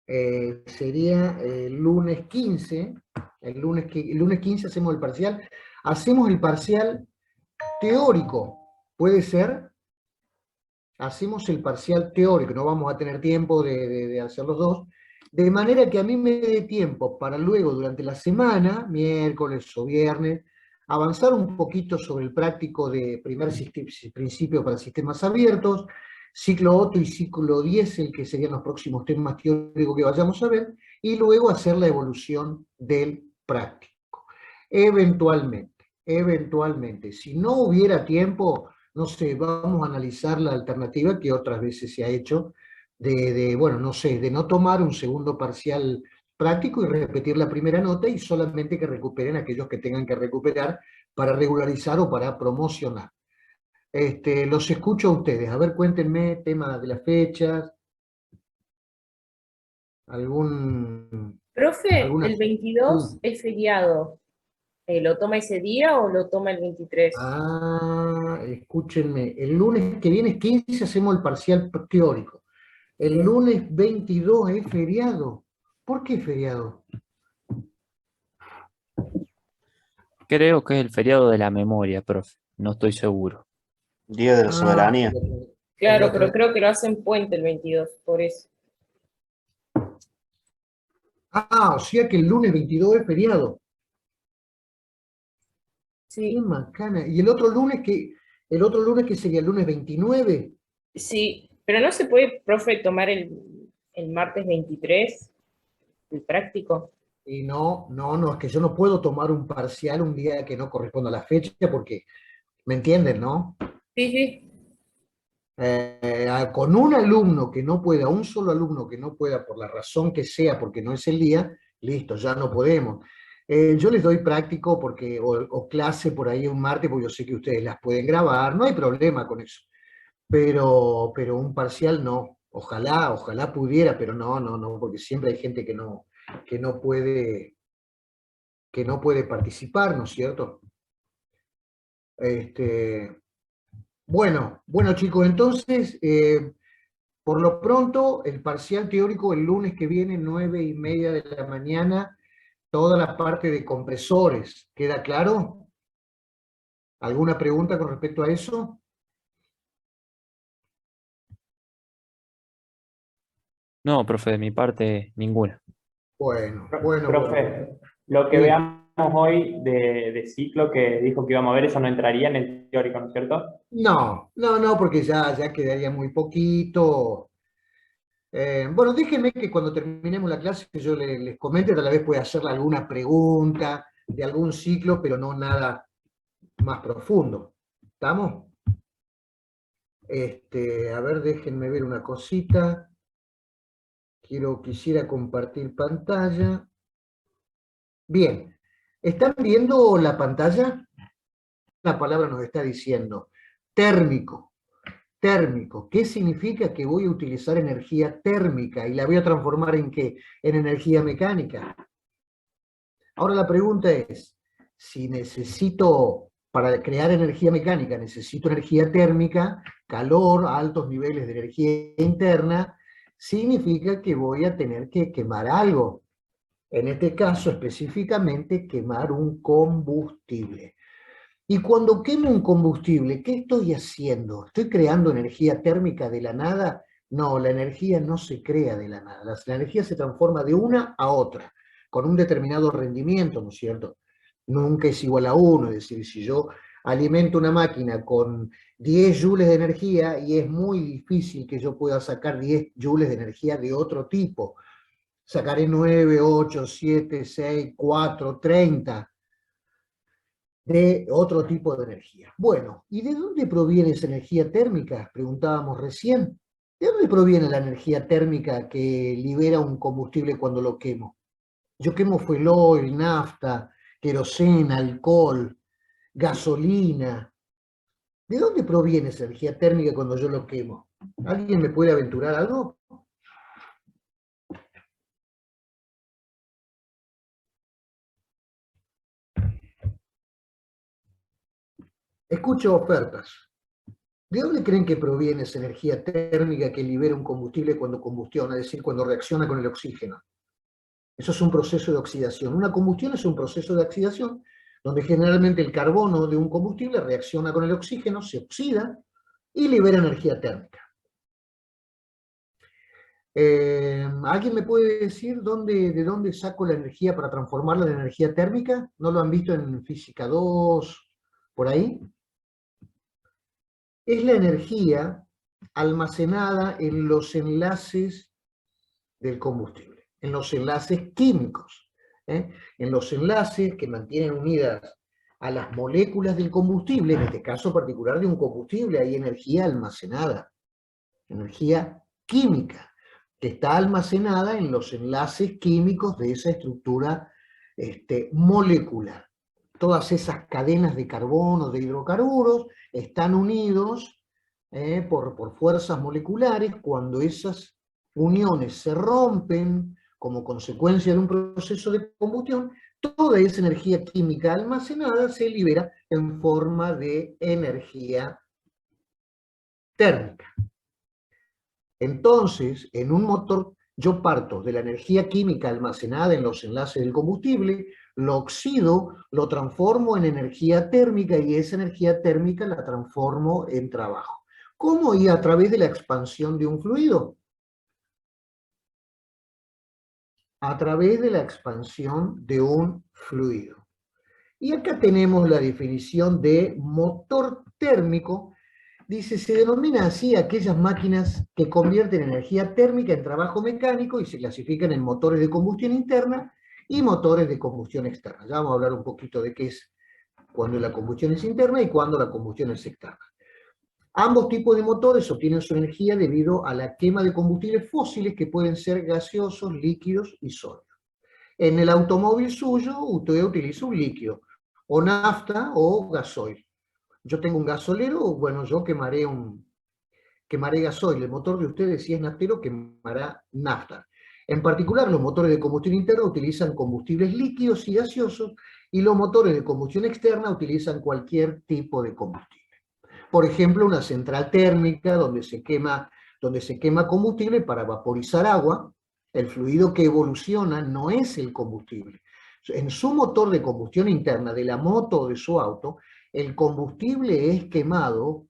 sería el lunes 15, el lunes 15 hacemos el parcial. Hacemos el parcial teórico, ¿puede ser? Hacemos el parcial teórico, no vamos a tener tiempo de hacer los dos, de manera que a mí me dé tiempo para luego, durante la semana, miércoles o viernes, avanzar un poquito sobre el práctico de primer principio para sistemas abiertos, ciclo 8 y ciclo 10, el que serían los próximos temas teóricos que vayamos a ver, y luego hacer la evolución del práctico. Eventualmente, si no hubiera tiempo, no sé, vamos a analizar la alternativa que otras veces se ha hecho bueno, no sé, de no tomar un segundo parcial práctico y repetir la primera nota y solamente que recuperen aquellos que tengan que recuperar para regularizar o para promocionar. Los escucho a ustedes. A ver, cuéntenme temas de las fechas, algún, Profe, alguna... el 22 es feriado. ¿Lo toma ese día o lo toma el 23? Escúchenme, el lunes que viene 15 hacemos el parcial teórico. El Bien. lunes 22 es feriado. ¿Por qué feriado? Creo que es el feriado de la memoria, profe. No estoy seguro. Día de la Ah, Soberanía. es Claro, pero creo que lo hacen puente el 22, por eso. o sea que el lunes 22 es feriado. Qué Sí, macana. ¿Y el otro lunes que sería el lunes 29? sí, pero no se puede, profe, tomar el martes 23, el práctico. Y no, no, no, es que yo no puedo tomar un parcial un día que no corresponda a la fecha porque, ¿me entienden, no? Sí, sí. Con un alumno que no pueda, un solo alumno que no pueda por la razón que sea, porque no es el día, listo, ya no podemos. Yo les doy práctico porque, o clase por ahí un martes, porque yo sé que ustedes las pueden grabar, no hay problema con eso. Pero un parcial no. Ojalá pudiera, pero no, no, no, porque siempre hay gente que no puede, que no puede participar, ¿no es cierto? Este, bueno chicos, entonces, por lo pronto, el parcial teórico el lunes que viene, 9:30 de la mañana, toda la parte de compresores, ¿queda claro? ¿Alguna pregunta con respecto a eso? No, profe, de mi parte, ninguna. Bueno. Profe, lo que Sí. veamos hoy de ciclo que dijo que íbamos a ver, eso no entraría en el teórico, ¿no es cierto? No, no, no, porque ya quedaría muy poquito. Bueno, déjenme que cuando terminemos la clase yo les comente, tal vez pueda hacerle alguna pregunta de algún ciclo, pero no nada más profundo. ¿Estamos? A ver, déjenme ver una cosita. Quisiera compartir pantalla. Bien, ¿están viendo la pantalla? La palabra nos está diciendo térmico. Térmico, ¿qué significa? Que voy a utilizar energía térmica y la voy a transformar ¿en qué? En energía mecánica. Ahora la pregunta es, si necesito, para crear energía mecánica, necesito energía térmica, calor, altos niveles de energía interna, significa que voy a tener que quemar algo. En este caso específicamente, quemar un combustible. Y cuando quemo un combustible, ¿qué estoy haciendo? ¿Estoy creando energía térmica de la nada? No, la energía no se crea de la nada. La energía se transforma de una a otra, con un determinado rendimiento, ¿no es cierto? Nunca es igual a uno, es decir, si yo alimento una máquina con 10 joules de energía y es muy difícil que yo pueda sacar 10 joules de energía de otro tipo. Sacaré 9, 8, 7, 6, 4, 30 de otro tipo de energía. Bueno, ¿y de dónde proviene esa energía térmica? Preguntábamos recién. ¿De dónde proviene la energía térmica que libera un combustible cuando lo quemo? Yo quemo fuel oil, nafta, querosena, alcohol, gasolina. ¿De dónde proviene esa energía térmica cuando yo lo quemo? ¿Alguien me puede aventurar algo? Escucho ofertas. ¿De dónde creen que proviene esa energía térmica que libera un combustible cuando combustiona, es decir, cuando reacciona con el oxígeno? Eso es un proceso de oxidación. Una combustión es un proceso de oxidación donde generalmente el carbono de un combustible reacciona con el oxígeno, se oxida y libera energía térmica. ¿Alguien me puede decir de dónde saco la energía para transformarla en energía térmica? ¿No lo han visto en Física 2, por ahí? Es la energía almacenada en los enlaces del combustible, en los enlaces químicos, en los enlaces que mantienen unidas a las moléculas del combustible, en este caso particular de un combustible, hay energía almacenada, energía química, que está almacenada en los enlaces químicos de esa estructura molecular. Todas esas cadenas de carbono, de hidrocarburos, están unidos por fuerzas moleculares. Cuando esas uniones se rompen como consecuencia de un proceso de combustión, toda esa energía química almacenada se libera en forma de energía térmica. Entonces, en un motor, yo parto de la energía química almacenada en los enlaces del combustible, lo oxido, lo transformo en energía térmica y esa energía térmica la transformo en trabajo. ¿Cómo? Y a través de la expansión de un fluido. A través de la expansión de un fluido. Y acá tenemos la definición de motor térmico. Dice, se denomina así aquellas máquinas que convierten energía térmica en trabajo mecánico y se clasifican en motores de combustión interna y motores de combustión externa. Ya vamos a hablar un poquito de qué es cuando la combustión es interna y cuando la combustión es externa. Ambos tipos de motores obtienen su energía debido a la quema de combustibles fósiles que pueden ser gaseosos, líquidos y sólidos. En el automóvil suyo usted utiliza un líquido, o nafta o gasoil. Yo tengo un gasolero, bueno, yo quemaré gasoil. El motor de ustedes, si es naftero, quemará nafta. En particular, los motores de combustión interna utilizan combustibles líquidos y gaseosos, y los motores de combustión externa utilizan cualquier tipo de combustible. Por ejemplo, una central térmica donde se quema combustible para vaporizar agua. El fluido que evoluciona no es el combustible. En su motor de combustión interna de la moto o de su auto, el combustible es quemado,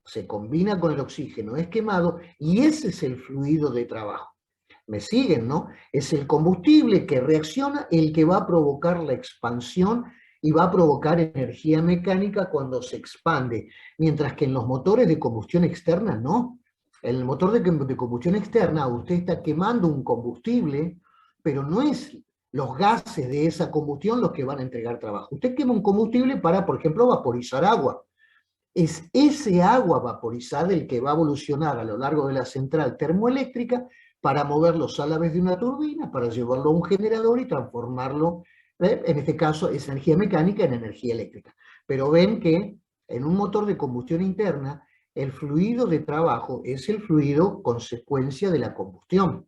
se combina con el oxígeno, es quemado, y ese es el fluido de trabajo. ¿Me siguen, no? Es el combustible que reacciona el que va a provocar la expansión y va a provocar energía mecánica cuando se expande, mientras que en los motores de combustión externa no. En el motor de combustión externa usted está quemando un combustible, pero no es los gases de esa combustión los que van a entregar trabajo. Usted quema un combustible para, por ejemplo, vaporizar agua. Es ese agua vaporizada el que va a evolucionar a lo largo de la central termoeléctrica para mover los álabes de una turbina, para llevarlo a un generador y transformarlo, en este caso, esa energía mecánica en energía eléctrica. Pero ven que en un motor de combustión interna, el fluido de trabajo es el fluido consecuencia de la combustión.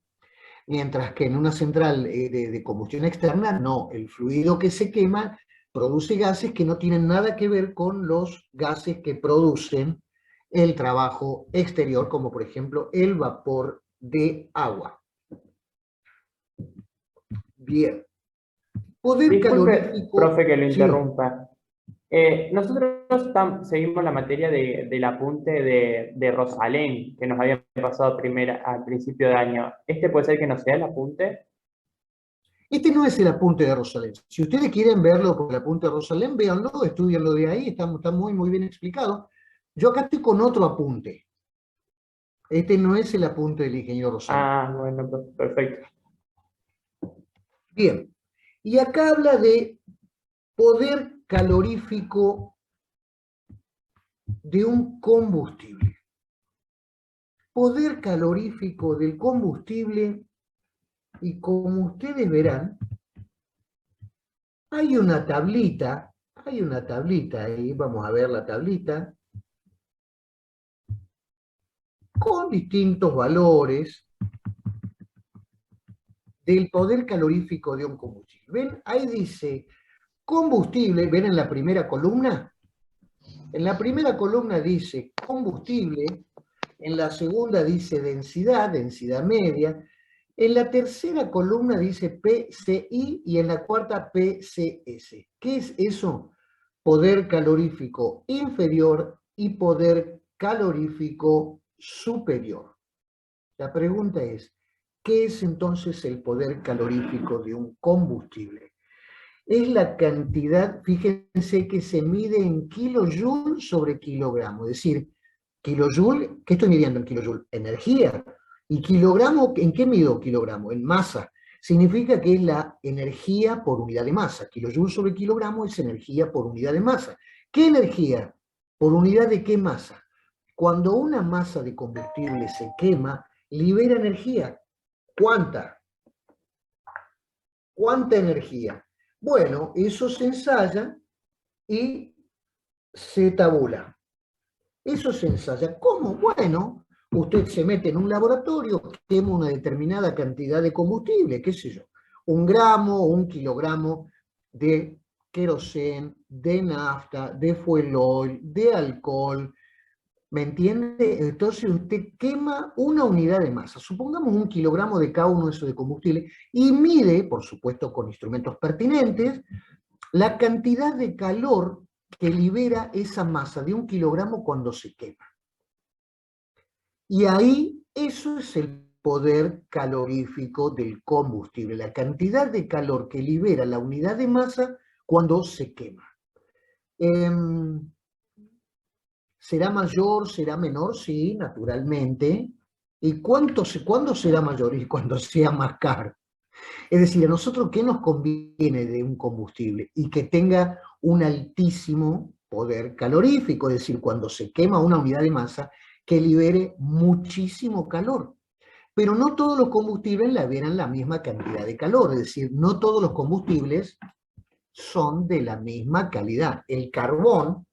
Mientras que en una central de combustión externa, no, el fluido que se quema produce gases que no tienen nada que ver con los gases que producen el trabajo exterior, como por ejemplo el vapor de agua. Bien. Poder Disculpe, calorífico. profe, que lo Sí. interrumpa. Nosotros seguimos la materia del apunte de Rosalén, que nos había pasado al principio de año. ¿Este puede ser que no sea el apunte? Este no es el apunte de Rosalén. Si ustedes quieren verlo por el apunte de Rosalén, véanlo, estudianlo de ahí, está muy, muy bien explicado. Yo acá estoy con otro apunte. Este no es el apunte del ingeniero Rosalén. Ah, bueno, perfecto. Bien. Y acá habla de poder calorífico de un combustible. Poder calorífico del combustible, y como ustedes verán, hay una tablita ahí, vamos a ver la tablita, con distintos valores del poder calorífico de un combustible. ¿Ven? Ahí dice combustible, ¿ven en la primera columna? En la primera columna dice combustible, en la segunda dice densidad, densidad media, en la tercera columna dice PCI y en la cuarta PCS. ¿Qué es eso? Poder calorífico inferior y poder calorífico superior. La pregunta es, ¿qué es entonces el poder calorífico de un combustible? Es la cantidad, fíjense que se mide en kilojoule sobre kilogramo, es decir, kilojoule, ¿qué estoy midiendo en kilojoule? Energía. ¿Y kilogramo, en qué mido kilogramo? En masa. Significa que es la energía por unidad de masa. Kilojoule sobre kilogramo es energía por unidad de masa. ¿Qué energía? ¿Por unidad de qué masa? Cuando una masa de combustible se quema, libera energía. ¿Cuánta? ¿Cuánta energía? Bueno, eso se ensaya y se tabula. Eso se ensaya. ¿Cómo? Bueno, usted se mete en un laboratorio, quema una determinada cantidad de combustible, qué sé yo, 1 gramo o 1 kilogramo de queroseno, de nafta, de fuel oil, de alcohol, ¿me entiende? Entonces usted quema una unidad de masa, supongamos 1 kilogramo de cada uno de esos de combustible, y mide, por supuesto con instrumentos pertinentes, la cantidad de calor que libera esa masa de 1 kilogramo cuando se quema. Y ahí, eso es el poder calorífico del combustible, la cantidad de calor que libera la unidad de masa cuando se quema. ¿Será mayor, será menor? Sí, naturalmente. ¿Y cuándo será mayor? Y cuando sea más caro. Es decir, a nosotros, ¿qué nos conviene de un combustible? Y que tenga un altísimo poder calorífico, es decir, cuando se quema una unidad de masa, que libere muchísimo calor. Pero no todos los combustibles liberan la misma cantidad de calor, es decir, no todos los combustibles son de la misma calidad. El carbón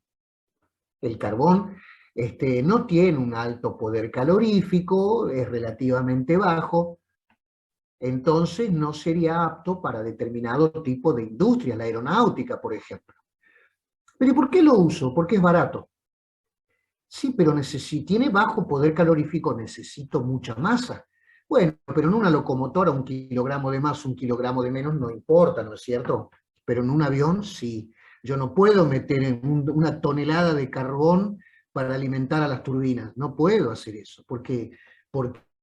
no tiene un alto poder calorífico, es relativamente bajo, entonces no sería apto para determinado tipo de industria, la aeronáutica, por ejemplo. ¿Pero y por qué lo uso? Porque es barato. Sí, pero tiene bajo poder calorífico, necesito mucha masa. Bueno, pero en una locomotora 1 kilogramo de más, 1 kilogramo de menos no importa, ¿no es cierto? Pero en un avión sí. Yo no puedo meter en una tonelada de carbón para alimentar a las turbinas. No puedo hacer eso, porque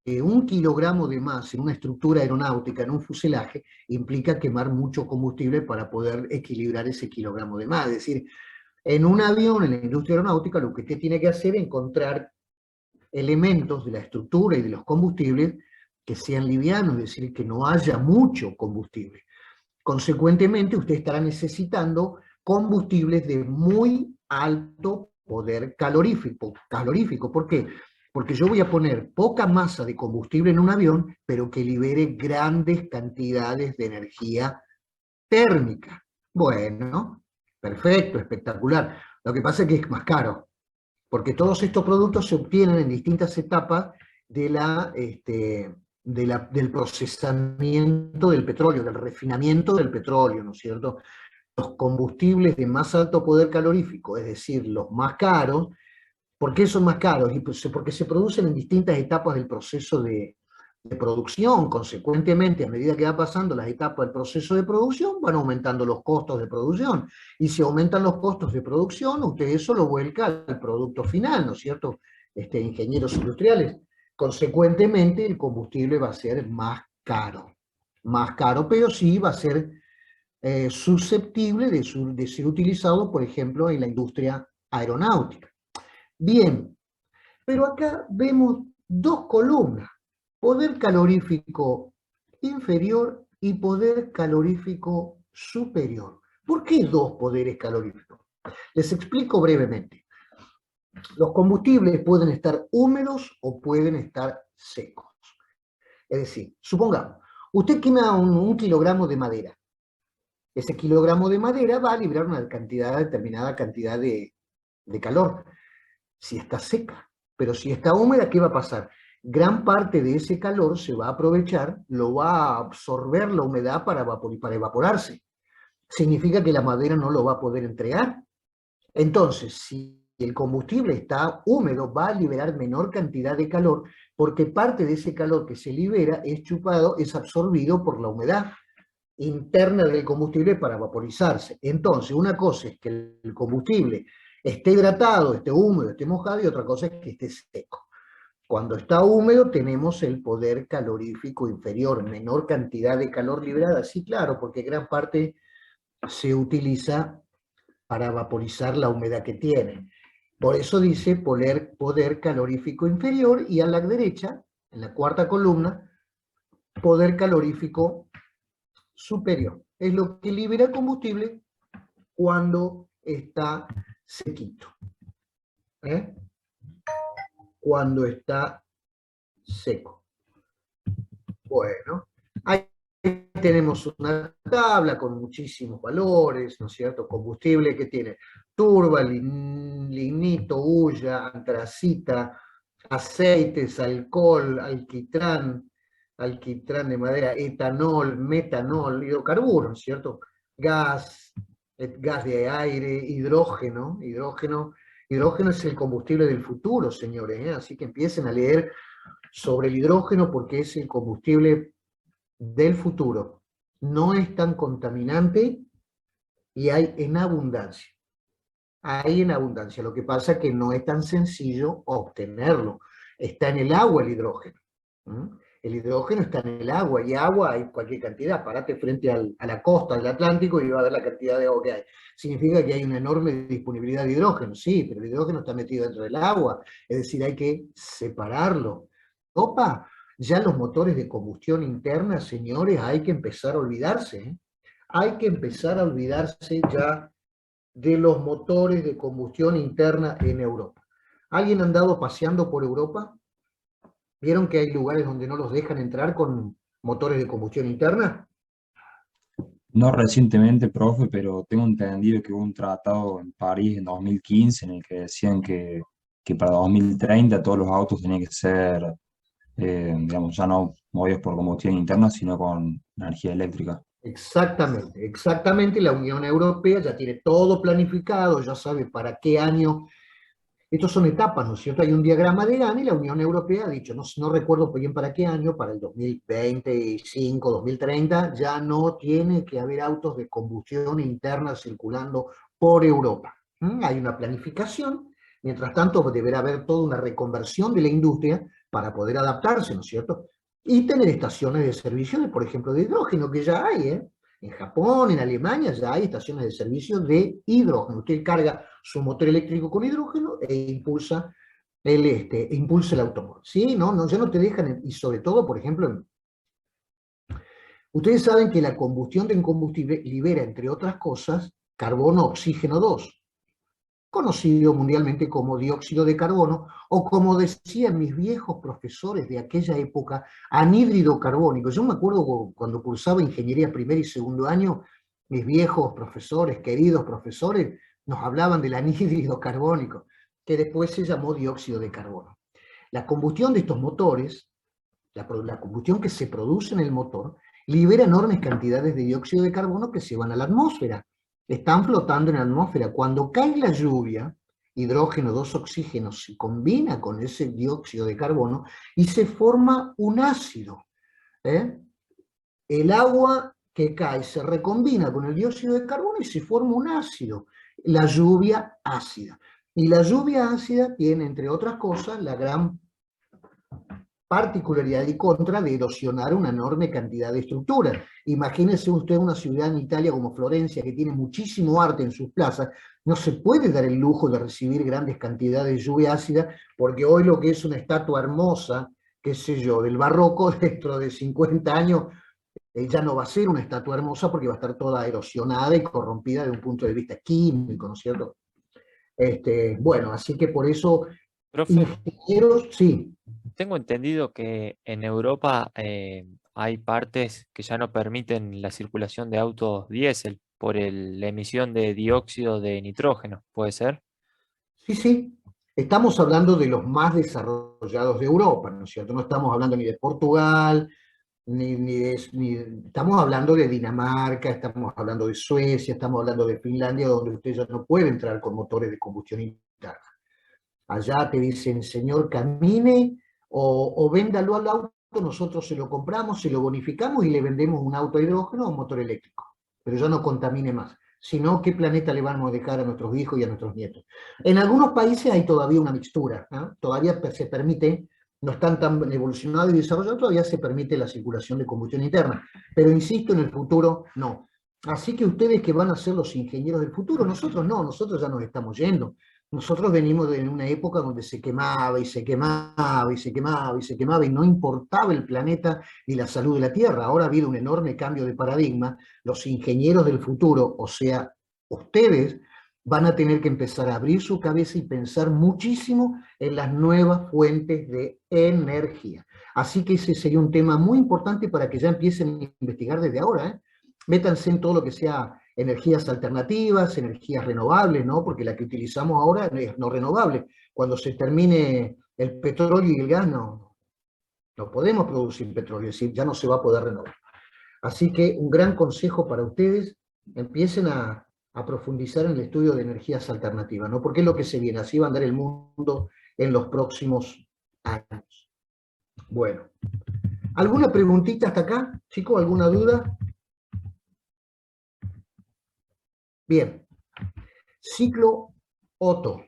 1 kilogramo de más en una estructura aeronáutica, en un fuselaje, implica quemar mucho combustible para poder equilibrar ese kilogramo de más. Es decir, en un avión, en la industria aeronáutica, lo que usted tiene que hacer es encontrar elementos de la estructura y de los combustibles que sean livianos, es decir, que no haya mucho combustible. Consecuentemente, usted estará necesitando combustibles de muy alto poder calorífico. ¿Por qué? Porque yo voy a poner poca masa de combustible en un avión, pero que libere grandes cantidades de energía térmica. Bueno, perfecto, espectacular. Lo que pasa es que es más caro, porque todos estos productos se obtienen en distintas etapas del procesamiento del petróleo, del refinamiento del petróleo, ¿no es cierto? Los combustibles de más alto poder calorífico, es decir, los más caros. ¿Por qué son más caros? Porque se producen en distintas etapas del proceso de producción. Consecuentemente, a medida que va pasando las etapas del proceso de producción, van aumentando los costos de producción. Y si aumentan los costos de producción, usted eso lo vuelca al producto final, ¿no es cierto? Ingenieros industriales. Consecuentemente, el combustible va a ser más caro, pero sí va a ser susceptible de ser utilizado, por ejemplo, en la industria aeronáutica. Bien, pero acá vemos dos columnas, poder calorífico inferior y poder calorífico superior. ¿Por qué dos poderes caloríficos? Les explico brevemente. Los combustibles pueden estar húmedos o pueden estar secos. Es decir, supongamos, usted quema un kilogramo de madera. Ese kilogramo de madera va a liberar una determinada cantidad de calor, si está seca. Pero si está húmeda, ¿qué va a pasar? Gran parte de ese calor se va a aprovechar, lo va a absorber la humedad para evaporarse. Significa que la madera no lo va a poder entregar. Entonces, si el combustible está húmedo, va a liberar menor cantidad de calor, porque parte de ese calor que se libera es chupado, es absorbido por la humedad interna del combustible para vaporizarse. Entonces, una cosa es que el combustible esté hidratado, esté húmedo, esté mojado, y otra cosa es que esté seco. Cuando está húmedo tenemos el poder calorífico inferior, menor cantidad de calor liberada, sí, claro, porque gran parte se utiliza para vaporizar la humedad que tiene. Por eso dice poder calorífico inferior, y a la derecha, en la cuarta columna, poder calorífico superior. Es lo que libera combustible cuando está sequito. ¿Eh? Cuando está seco. Bueno, ahí tenemos una tabla con muchísimos valores, ¿no es cierto? Combustible que tiene turba, lignito, hulla, antracita, aceites, alcohol, alquitrán de madera, etanol, metanol, hidrocarburos, ¿cierto? Gas, gas de aire, hidrógeno es el combustible del futuro, señores, ¿eh? Así que empiecen a leer sobre el hidrógeno porque es el combustible del futuro. No es tan contaminante y hay en abundancia. Hay en abundancia. Lo que pasa es que no es tan sencillo obtenerlo. Está en el agua el hidrógeno. El hidrógeno está en el agua, y agua hay cualquier cantidad. Parate frente a la costa del Atlántico y va a ver la cantidad de agua que hay. Significa que hay una enorme disponibilidad de hidrógeno, sí, pero el hidrógeno está metido dentro del agua, es decir, hay que separarlo. Opa, ya los motores de combustión interna, señores, hay que empezar a olvidarse, ¿eh? Hay que empezar a olvidarse ya de los motores de combustión interna en Europa. ¿Alguien ha andado paseando por Europa? ¿Vieron que hay lugares donde no los dejan entrar con motores de combustión interna? No recientemente, profe, pero tengo entendido que hubo un tratado en París en 2015 en el que decían que para 2030 todos los autos tenían que ser, digamos, ya no movidos por combustión interna, sino con energía eléctrica. Exactamente, exactamente. La Unión Europea ya tiene todo planificado, ya sabe para qué año. Estos son etapas, ¿no es cierto? Hay un diagrama de Gantt y la Unión Europea ha dicho, no recuerdo bien para qué año, para el 2025, 2030, ya no tiene que haber autos de combustión interna circulando por Europa. Hay una planificación, mientras tanto deberá haber toda una reconversión de la industria para poder adaptarse, ¿no es cierto? Y tener estaciones de servicio, por ejemplo, de hidrógeno, que ya hay, ¿eh? En Japón, en Alemania, ya hay estaciones de servicio de hidrógeno. Usted carga su motor eléctrico con hidrógeno e impulsa el automóvil. ¿Sí? No, ya no te dejan, y sobre todo, por ejemplo, ustedes saben que la combustión de un combustible libera, entre otras cosas, carbono, oxígeno 2, conocido mundialmente como dióxido de carbono, o como decían mis viejos profesores de aquella época, anhídrido carbónico. Yo me acuerdo cuando cursaba ingeniería primer y segundo año, mis viejos profesores, queridos profesores, nos hablaban del anhídrido carbónico, que después se llamó dióxido de carbono. La combustión de estos motores, la combustión que se produce en el motor, libera enormes cantidades de dióxido de carbono que se van a la atmósfera. Están flotando en la atmósfera. Cuando cae la lluvia, hidrógeno, 2 oxígenos, se combina con ese dióxido de carbono y se forma un ácido. El agua que cae se recombina con el dióxido de carbono y se forma un ácido, la lluvia ácida. Y la lluvia ácida tiene, entre otras cosas, la gran particularidad y contra de erosionar una enorme cantidad de estructuras. Imagínese usted una ciudad en Italia como Florencia, que tiene muchísimo arte en sus plazas, no se puede dar el lujo de recibir grandes cantidades de lluvia ácida, porque hoy lo que es una estatua hermosa, qué sé yo, del barroco, dentro de 50 años, ya no va a ser una estatua hermosa porque va a estar toda erosionada y corrompida desde un punto de vista químico, ¿no es cierto? Bueno, así que por eso, Profe, ingenieros, sí. tengo entendido que en Europa hay partes que ya no permiten la circulación de autos diésel por la emisión de dióxido de nitrógeno, ¿puede ser? Sí, estamos hablando de los más desarrollados de Europa, ¿no es cierto? No estamos hablando ni de Portugal, estamos hablando de Dinamarca, estamos hablando de Suecia, estamos hablando de Finlandia, donde usted ya no puede entrar con motores de combustión interna. Allá te dicen, señor, camine o véndalo al auto, nosotros se lo compramos, se lo bonificamos y le vendemos un auto a hidrógeno o un motor eléctrico. Pero ya no contamine más. Si no, ¿qué planeta le vamos a dejar a nuestros hijos y a nuestros nietos? En algunos países hay todavía una mixtura, ¿no? Todavía se permite, no están tan evolucionados y desarrollados, todavía se permite la circulación de combustión interna. Pero insisto, en el futuro, no. Así que ustedes que van a ser los ingenieros del futuro, nosotros no, nosotros ya nos estamos yendo. Nosotros venimos de una época donde se quemaba y se quemaba y se quemaba y se quemaba y no importaba el planeta ni la salud de la Tierra. Ahora ha habido un enorme cambio de paradigma. Los ingenieros del futuro, o sea, ustedes, van a tener que empezar a abrir su cabeza y pensar muchísimo en las nuevas fuentes de energía. Así que ese sería un tema muy importante para que ya empiecen a investigar desde ahora, ¿eh? Métanse en todo lo que sea energías alternativas, energías renovables, ¿no? Porque la que utilizamos ahora es no renovable. Cuando se termine el petróleo y el gas, no podemos producir petróleo, es decir, ya no se va a poder renovar. Así que un gran consejo para ustedes, empiecen a profundizar en el estudio de energías alternativas, ¿no? Porque es lo que se viene, así va a andar el mundo en los próximos años. Bueno, ¿alguna preguntita hasta acá, chicos? ¿Alguna duda? Bien, ciclo Otto.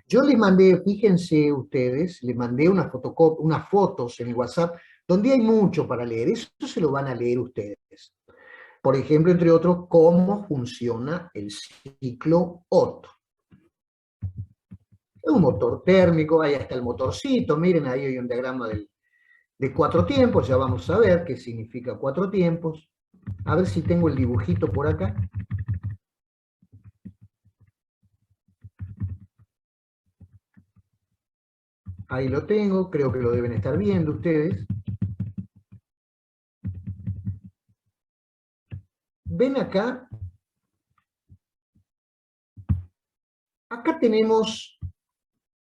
Yo les mandé, fíjense ustedes, les mandé unas fotos en el WhatsApp donde hay mucho para leer, eso se lo van a leer ustedes. Por ejemplo, entre otros, cómo funciona el ciclo Otto. Es un motor térmico, ahí está el motorcito, miren, ahí hay un diagrama de 4 tiempos, ya vamos a ver qué significa 4 tiempos. A ver si tengo el dibujito por acá. Ahí lo tengo, creo que lo deben estar viendo ustedes. Ven acá. Acá tenemos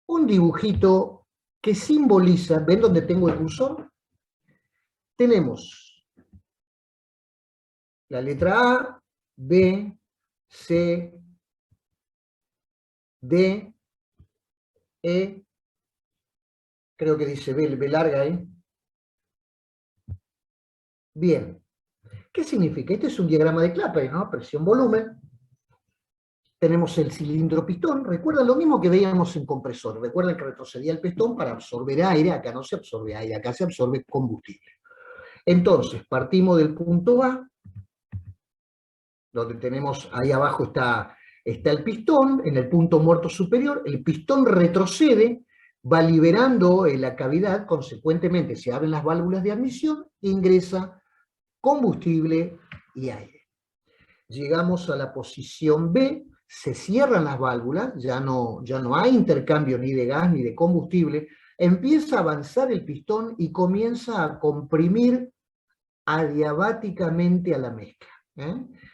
un dibujito que simboliza, ¿ven dónde tengo el cursor? Tenemos la letra A, B, C, D, E, creo que dice B larga ahí. Bien, ¿qué significa? Este es un diagrama de Clapeyron, ¿no? Presión-volumen. Tenemos el cilindro pistón, recuerdan lo mismo que veíamos en compresor, recuerdan que retrocedía el pistón para absorber aire, acá no se absorbe aire, acá se absorbe combustible. Entonces, partimos del punto A, donde tenemos, ahí abajo está el pistón, en el punto muerto superior, el pistón retrocede, va liberando la cavidad, consecuentemente se abren las válvulas de admisión, ingresa combustible y aire. Llegamos a la posición B, se cierran las válvulas, ya no hay intercambio ni de gas ni de combustible, empieza a avanzar el pistón y comienza a comprimir adiabáticamente a la mezcla.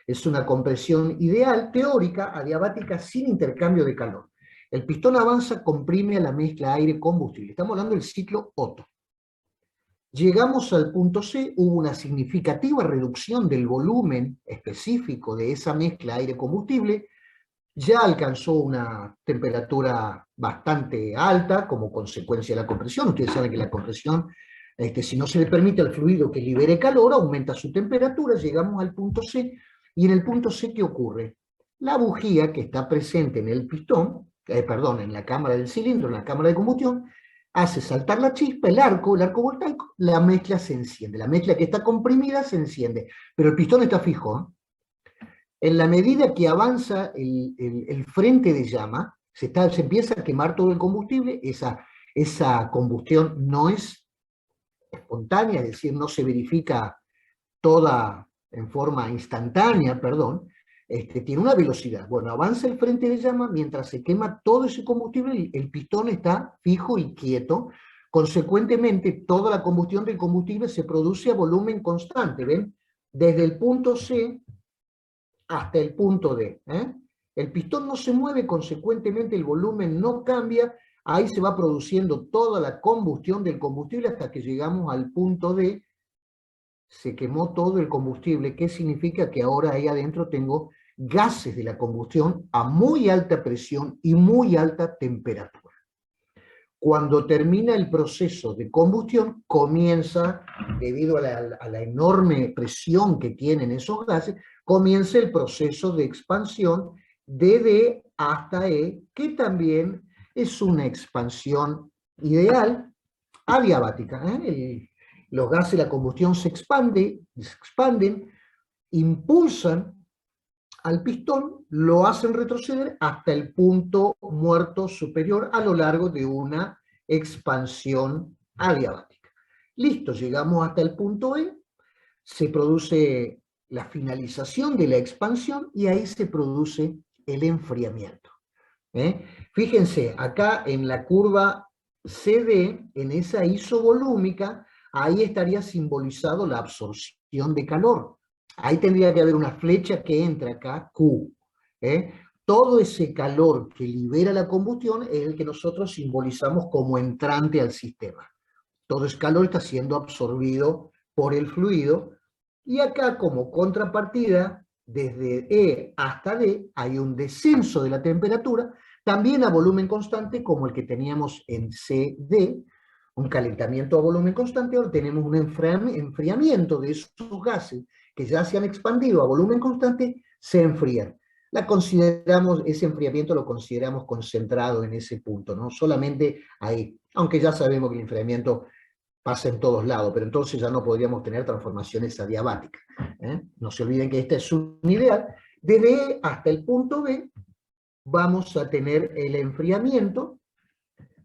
Es una compresión ideal, teórica, adiabática, sin intercambio de calor. El pistón avanza, comprime a la mezcla aire-combustible. Estamos hablando del ciclo Otto. Llegamos al punto C, hubo una significativa reducción del volumen específico de esa mezcla aire-combustible, ya alcanzó una temperatura bastante alta como consecuencia de la compresión. Ustedes saben que la compresión, si no se le permite al fluido que libere calor, aumenta su temperatura, llegamos al punto C, y en el punto C, ¿qué ocurre? La bujía que está presente en el pistón, en la cámara del cilindro, en la cámara de combustión, hace saltar la chispa, el arco voltaico, la mezcla se enciende. La mezcla que está comprimida se enciende, pero el pistón está fijo, ¿eh? En la medida que avanza el frente de llama, se empieza a quemar todo el combustible, esa combustión no es espontánea, es decir, no se verifica toda en forma instantánea, tiene una velocidad. Bueno, avanza el frente de llama, mientras se quema todo ese combustible, el pistón está fijo y quieto, consecuentemente toda la combustión del combustible se produce a volumen constante, ¿ven? Desde el punto C hasta el punto D. El pistón no se mueve, consecuentemente el volumen no cambia, ahí se va produciendo toda la combustión del combustible hasta que llegamos al punto D, se quemó todo el combustible, ¿qué significa? Que ahora ahí adentro tengo gases de la combustión a muy alta presión y muy alta temperatura. Cuando termina el proceso de combustión, comienza, debido a la enorme presión que tienen esos gases, comienza el proceso de expansión de D hasta E, que también es una expansión ideal adiabática. Los gases de la combustión se expanden, impulsan al pistón, lo hacen retroceder hasta el punto muerto superior a lo largo de una expansión adiabática. Listo, llegamos hasta el punto E, se produce la finalización de la expansión y ahí se produce el enfriamiento. Fíjense, acá en la curva CD, en esa isovolúmica, ahí estaría simbolizado la absorción de calor. Ahí tendría que haber una flecha que entra acá, Q. Todo ese calor que libera la combustión es el que nosotros simbolizamos como entrante al sistema. Todo ese calor está siendo absorbido por el fluido, y acá como contrapartida, desde E hasta D, hay un descenso de la temperatura, también a volumen constante como el que teníamos en CD, un calentamiento a volumen constante. Ahora tenemos un enfriamiento de esos gases que ya se han expandido a volumen constante, se enfrían. Ese enfriamiento lo consideramos concentrado en ese punto, ¿no? Solamente ahí, aunque ya sabemos que el enfriamiento pasa en todos lados, pero entonces ya no podríamos tener transformaciones adiabáticas. No se olviden que este es un ideal. Desde E hasta el punto B vamos a tener el enfriamiento,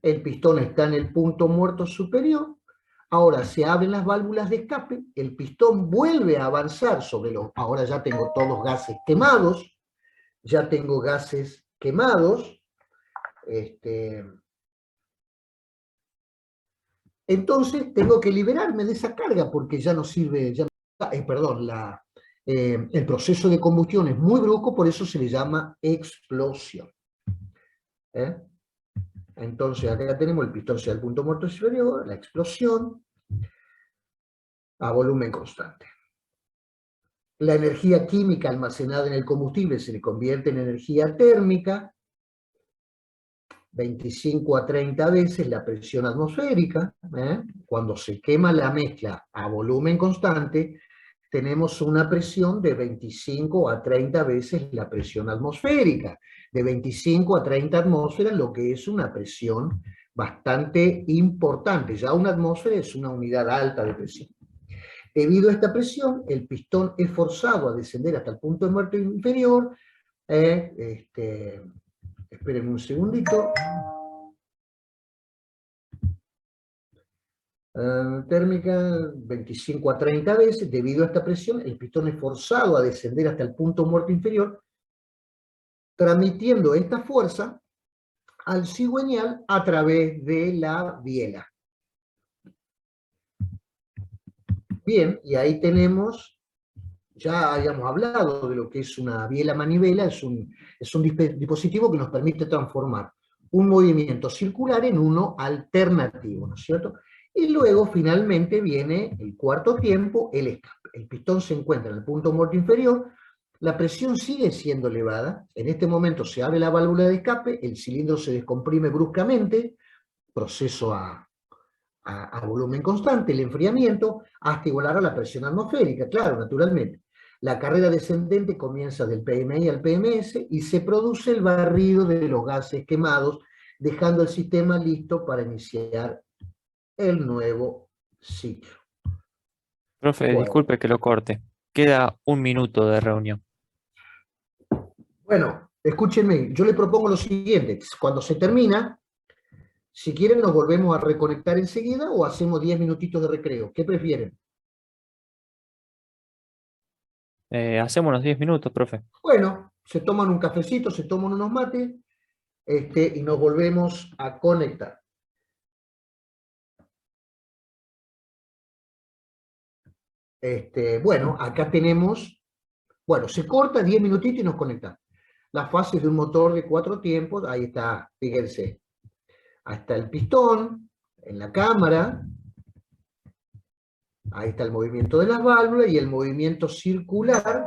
el pistón está en el punto muerto superior, ahora se abren las válvulas de escape, el pistón vuelve a avanzar sobre ahora ya tengo todos gases quemados, entonces tengo que liberarme de esa carga porque ya no sirve, el proceso de combustión es muy brusco, por eso se le llama explosión. Entonces acá tenemos el pistón hacia el punto muerto superior, la explosión a volumen constante. La energía química almacenada en el combustible se le convierte en energía térmica, 25 a 30 veces la presión atmosférica. Cuando se quema la mezcla a volumen constante, tenemos una presión de 25 a 30 veces la presión atmosférica. De 25 a 30 atmósferas, lo que es una presión bastante importante. Ya una atmósfera es una unidad alta de presión. Debido a esta presión, el pistón es forzado a descender hasta el punto de muerte inferior. Esperen un segundito. Térmica 25 a 30 veces. Debido a esta presión, el pistón es forzado a descender hasta el punto muerto inferior, transmitiendo esta fuerza al cigüeñal a través de la biela. Bien, y ahí tenemos, ya habíamos hablado de lo que es una biela manivela, es un dispositivo que nos permite transformar un movimiento circular en uno alternativo, ¿no es cierto? Y luego finalmente viene el cuarto tiempo, el escape. El pistón se encuentra en el punto muerto inferior, la presión sigue siendo elevada, en este momento se abre la válvula de escape, el cilindro se descomprime bruscamente, proceso a volumen constante, el enfriamiento, hasta igualar a la presión atmosférica, claro, naturalmente. La carrera descendente comienza del PMI al PMS y se produce el barrido de los gases quemados, dejando el sistema listo para iniciar el nuevo ciclo. Profe, Bueno. disculpe que lo corte. Queda 1 minuto de reunión. Bueno, escúchenme, yo le propongo lo siguiente, cuando se termina, si quieren nos volvemos a reconectar enseguida o hacemos 10 minutitos de recreo. ¿Qué prefieren? Hacemos unos 10 minutos, profe. Bueno, se toman un cafecito, se toman unos mates, y nos volvemos a conectar. Bueno, acá tenemos, bueno, se corta 10 minutitos y nos conectamos. Las fases de un motor de 4 tiempos, ahí está, fíjense. Hasta el pistón, en la cámara, Ahí está el movimiento de las válvulas y el movimiento circular,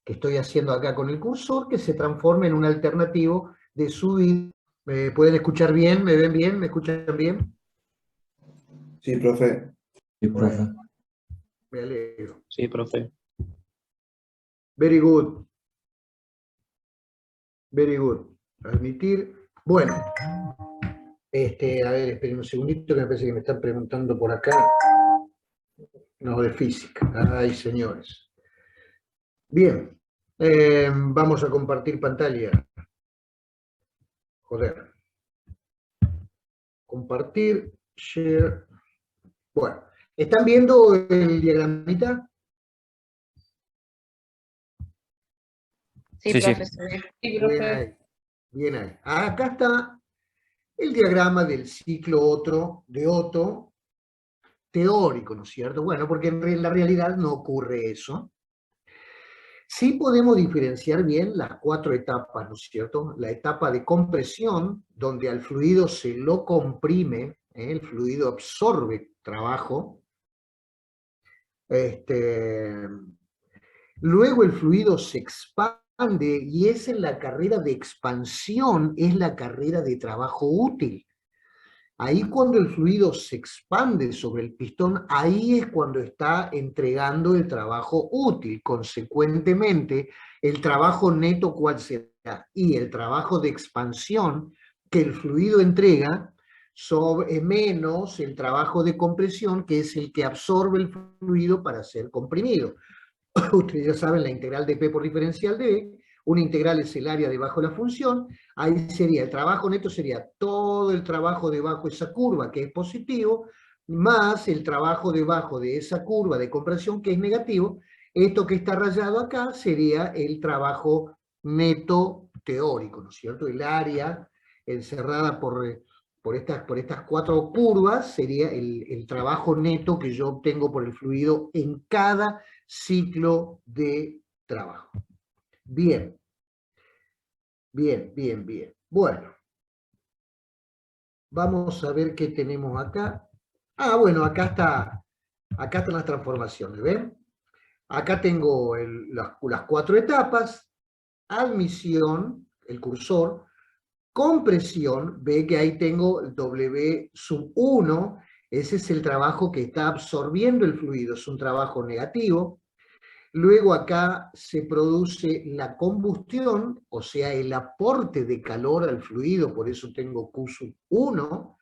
que estoy haciendo acá con el cursor, que se transforma en un alternativo de subida. ¿Me pueden escuchar bien? ¿Me ven bien? ¿Me escuchan bien? Sí, profe. Sí, profe. Bueno, me alegro. Sí, profe. Very good. Very good. Admitir. Bueno, a ver, esperen un segundito que me parece que me están preguntando por acá. No, de física. Ay, señores. Bien. Vamos a compartir pantalla. Joder. Compartir, share. Bueno, ¿están viendo el diagramita? Sí, Sí, sí. profesor. Sí, Bien profe. ahí. Bien ahí. Acá está el diagrama del ciclo de Otto teórico, ¿no es cierto? Bueno, porque en la realidad no ocurre eso. Sí podemos diferenciar bien las 4 etapas, ¿no es cierto? La etapa de compresión, donde al fluido se lo comprime, el fluido absorbe trabajo. Luego el fluido se expande y es en la carrera de expansión, es la carrera de trabajo útil. Ahí cuando el fluido se expande sobre el pistón, ahí es cuando está entregando el trabajo útil. Consecuentemente, el trabajo neto, ¿cuál será? Y el trabajo de expansión que el fluido entrega sobre menos el trabajo de compresión, que es el que absorbe el fluido para ser comprimido. Ustedes ya saben la integral de P por diferencial de B, una integral es el área debajo de la función, ahí sería el trabajo neto, sería todo el trabajo debajo de esa curva que es positivo, más el trabajo debajo de esa curva de compresión que es negativo. Esto que está rayado acá sería el trabajo neto teórico, ¿no es cierto? El área encerrada por estas 4 curvas sería el trabajo neto que yo obtengo por el fluido en cada ciclo de trabajo. Bien, bien, bien, bien. Bueno, vamos a ver qué tenemos acá. Ah, bueno, acá están las transformaciones, ¿ven? Acá tengo las 4 etapas, admisión, el cursor, compresión, ve que ahí tengo el W sub 1, ese es el trabajo que está absorbiendo el fluido, es un trabajo negativo. Luego acá se produce la combustión, o sea, el aporte de calor al fluido, por eso tengo Q sub 1.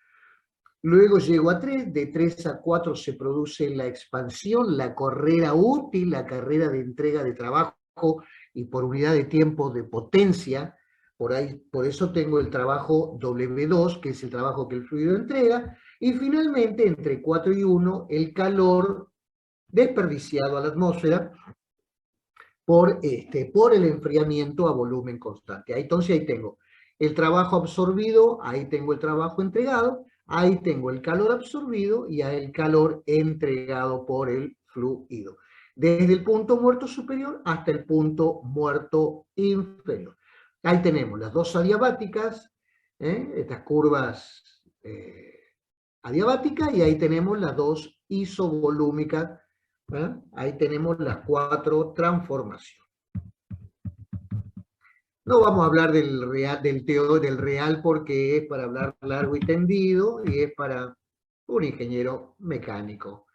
Luego llego a 3, de 3 a 4 se produce la expansión, la carrera útil, la carrera de entrega de trabajo y por unidad de tiempo de potencia. Por eso tengo el trabajo W2, que es el trabajo que el fluido entrega. Y finalmente, entre 4 y 1, el calor desperdiciado a la atmósfera por el enfriamiento a volumen constante. Entonces ahí tengo el trabajo absorbido, ahí tengo el trabajo entregado, ahí tengo el calor absorbido y ahí el calor entregado por el fluido. Desde el punto muerto superior hasta el punto muerto inferior. Ahí tenemos las 2 adiabáticas, estas curvas adiabáticas, y ahí tenemos las 2 isovolúmicas. Ahí tenemos las 4 transformaciones. No vamos a hablar del real porque es para hablar largo y tendido y es para un ingeniero mecánico.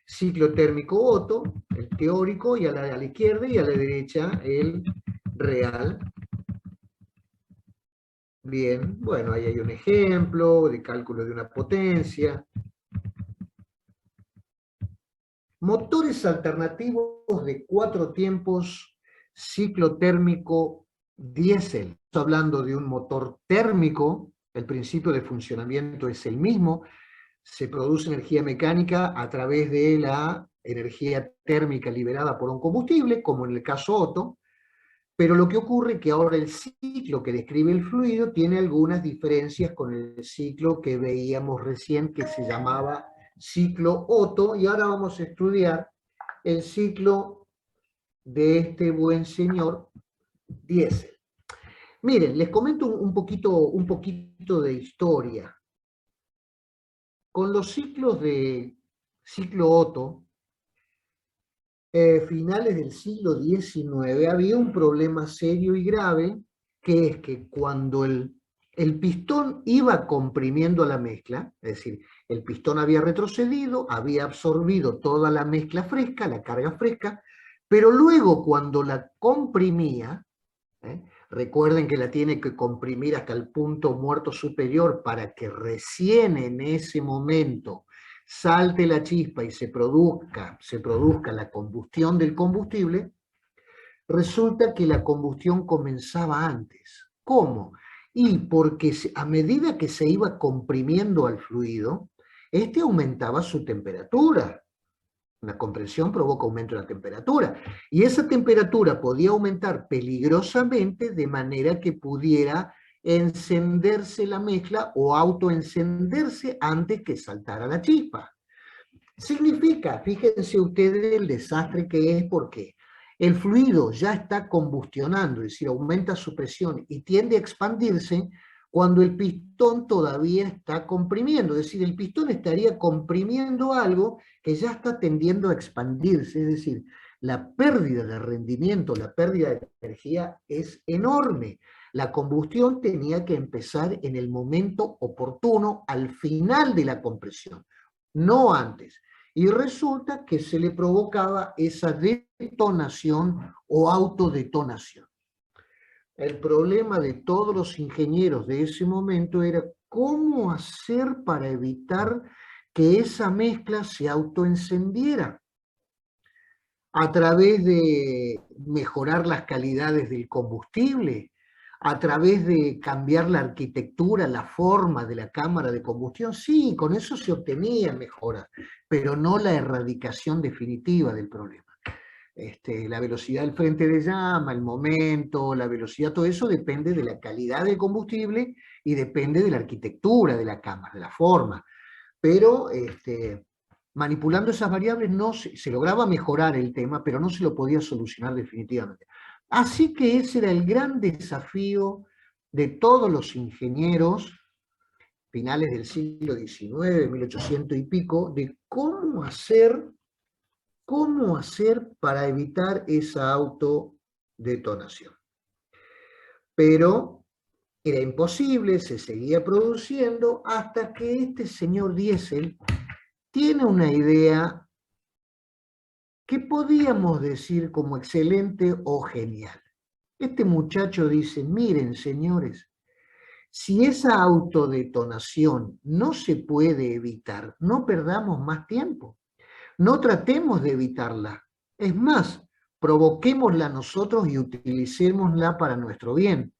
Ciclo térmico Otto, el teórico, y a la izquierda y a la derecha el real. Bien, bueno, ahí hay un ejemplo de cálculo de una potencia. Motores alternativos de 4 tiempos, ciclo térmico diésel. Estamos hablando de un motor térmico, el principio de funcionamiento es el mismo, se produce energía mecánica a través de la energía térmica liberada por un combustible, como en el caso Otto, pero lo que ocurre es que ahora el ciclo que describe el fluido tiene algunas diferencias con el ciclo que veíamos recién, que se llamaba ciclo Otto, y ahora vamos a estudiar el ciclo de este buen señor diésel. Miren, les comento un poquito de historia. Con los ciclos de ciclo Otto, finales del siglo XIX, había un problema serio y grave, que es que cuando el pistón iba comprimiendo la mezcla, es decir, el pistón había retrocedido, había absorbido toda la mezcla fresca, la carga fresca, pero luego cuando la comprimía, recuerden que la tiene que comprimir hasta el punto muerto superior para que recién en ese momento salte la chispa y se produzca la combustión del combustible. Resulta que la combustión comenzaba antes. ¿Cómo? Y porque a medida que se iba comprimiendo al fluido, este aumentaba su temperatura. La compresión provoca aumento de la temperatura, y esa temperatura podía aumentar peligrosamente de manera que pudiera encenderse la mezcla o autoencenderse antes que saltara la chispa. Significa, fíjense ustedes el desastre que es, porque el fluido ya está combustionando, es decir, aumenta su presión y tiende a expandirse cuando el pistón todavía está comprimiendo, es decir, el pistón estaría comprimiendo algo que ya está tendiendo a expandirse, es decir, la pérdida de rendimiento, la pérdida de energía es enorme. La combustión tenía que empezar en el momento oportuno, al final de la compresión, no antes. Y resulta que se le provocaba esa detonación o autodetonación. El problema de todos los ingenieros de ese momento era cómo hacer para evitar que esa mezcla se autoencendiera. A través de mejorar las calidades del combustible, a través de cambiar la arquitectura, la forma de la cámara de combustión, sí, con eso se obtenía mejoras, pero no la erradicación definitiva del problema. La velocidad del frente de llama, el momento, la velocidad, todo eso depende de la calidad del combustible y depende de la arquitectura de la cámara, de la forma. Pero manipulando esas variables no se lograba mejorar el tema, pero no se lo podía solucionar definitivamente. Así que ese era el gran desafío de todos los ingenieros, finales del siglo XIX, 1800 y pico, de cómo hacer para evitar esa autodetonación. Pero era imposible, se seguía produciendo, hasta que este señor Diesel tiene una idea que podíamos decir como excelente o genial. Este muchacho dice: miren, señores, si esa autodetonación no se puede evitar, no perdamos más tiempo. No tratemos de evitarla. Es más, provoquémosla nosotros y utilicémosla para nuestro bien.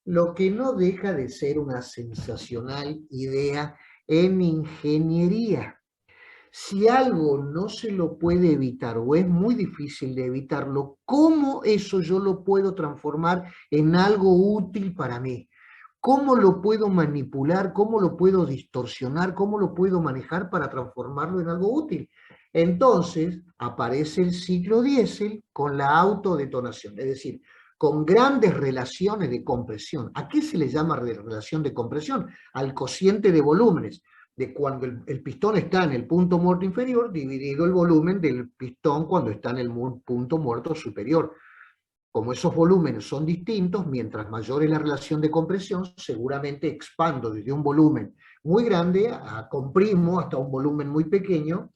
Lo que no deja de ser una sensacional idea en ingeniería. Si algo no se lo puede evitar o es muy difícil de evitarlo, ¿cómo eso yo lo puedo transformar en algo útil para mí? ¿Cómo lo puedo manipular? ¿Cómo lo puedo distorsionar? ¿Cómo lo puedo manejar para transformarlo en algo útil? Entonces aparece el ciclo Diesel con la autodetonación, es decir, con grandes relaciones de compresión. ¿A qué se le llama relación de compresión? Al cociente de volúmenes, de cuando el pistón está en el punto muerto inferior, dividido el volumen del pistón cuando está en el punto muerto superior. Como esos volúmenes son distintos, mientras mayor es la relación de compresión, seguramente expando desde un volumen muy grande a comprimo hasta un volumen muy pequeño,